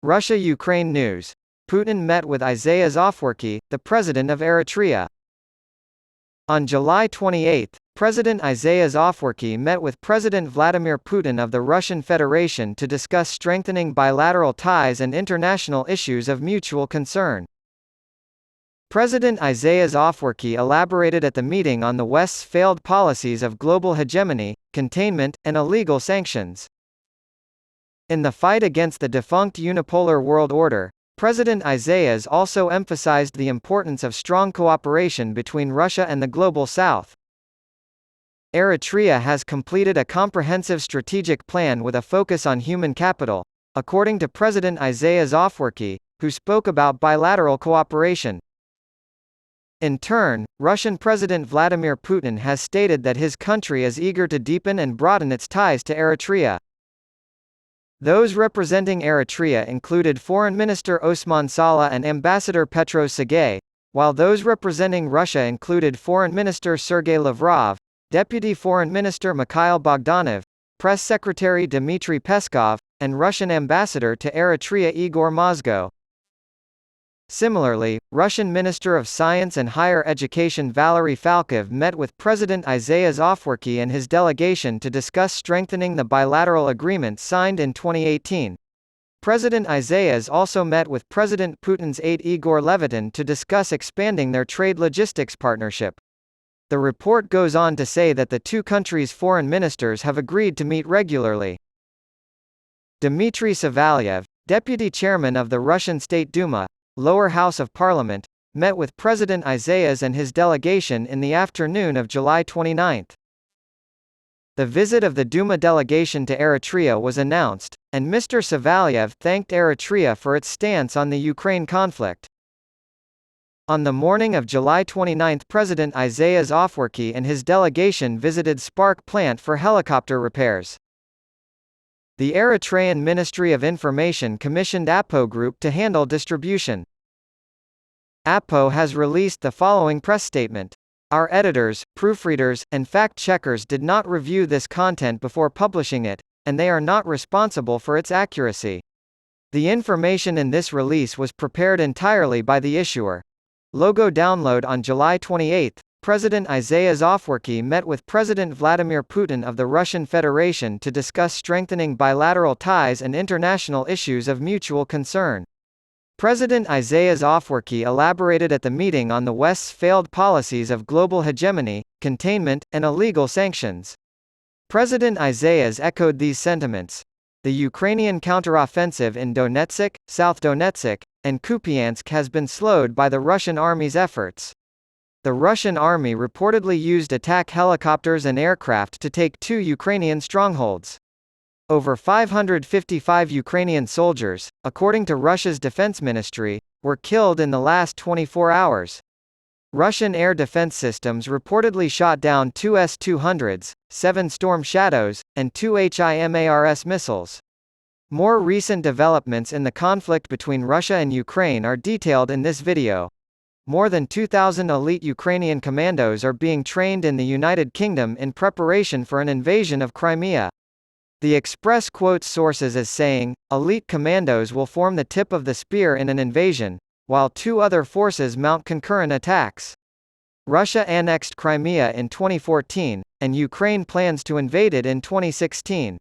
Russia-Ukraine news. Putin met with Isaias Afwerki, the president of Eritrea. On July 28, President Isaias Afwerki met with President Vladimir Putin of the Russian Federation to discuss strengthening bilateral ties and international issues of mutual concern. President Isaias Afwerki elaborated at the meeting on the West's failed policies of global hegemony, containment, and illegal sanctions. In the fight against the defunct unipolar world order, President Isaias also emphasized the importance of strong cooperation between Russia and the Global South. Eritrea has completed a comprehensive strategic plan with a focus on human capital, according to President Isaias Afwerki, who spoke about bilateral cooperation. In turn, Russian President Vladimir Putin has stated that his country is eager to deepen and broaden its ties to Eritrea. Those representing Eritrea included Foreign Minister Osman Saleh and Ambassador Petros Sergey, while those representing Russia included Foreign Minister Sergey Lavrov, Deputy Foreign Minister Mikhail Bogdanov, Press Secretary Dmitry Peskov, and Russian Ambassador to Eritrea Igor Mozgo. Similarly, Russian Minister of Science and Higher Education Valery Falkov met with President Isaias Afwerki and his delegation to discuss strengthening the bilateral agreement signed in 2018. President Isaias also met with President Putin's aide Igor Levitin to discuss expanding their trade logistics partnership. The report goes on to say that the two countries' foreign ministers have agreed to meet regularly. Dmitry Savalyev, deputy chairman of the Russian State Duma, lower house of parliament, met with President Isaias and his delegation in the afternoon of July 29. The visit of the Duma delegation to Eritrea was announced, and Mr. Savalyev thanked Eritrea for its stance on the Ukraine conflict. On the morning of July 29, President Isaias Afwerki and his delegation visited Spark plant for helicopter repairs. The Eritrean Ministry of Information commissioned APO Group to handle distribution. APO has released the following press statement. Our editors, proofreaders, and fact-checkers did not review this content before publishing it, and they are not responsible for its accuracy. The information in this release was prepared entirely by the issuer. Logo download. On July 28, President Isaias Afwerki met with President Vladimir Putin of the Russian Federation to discuss strengthening bilateral ties and international issues of mutual concern. President Isaias Afwerki elaborated at the meeting on the West's failed policies of global hegemony, containment, and illegal sanctions. President Isaias echoed these sentiments. The Ukrainian counteroffensive in Donetsk, South Donetsk, and Kupiansk has been slowed by the Russian army's efforts. The Russian army reportedly used attack helicopters and aircraft to take two Ukrainian strongholds. Over 555 Ukrainian soldiers, according to Russia's defense ministry, were killed in the last 24 hours. Russian air defense systems reportedly shot down two S-200s, 7 Storm Shadows, and 2 HIMARS missiles. More recent developments in the conflict between Russia and Ukraine are detailed in this video. More than 2,000 elite Ukrainian commandos are being trained in the United Kingdom in preparation for an invasion of Crimea. The Express quotes sources as saying, elite commandos will form the tip of the spear in an invasion, while two other forces mount concurrent attacks. Russia annexed Crimea in 2014, and Ukraine plans to invade it in 2016.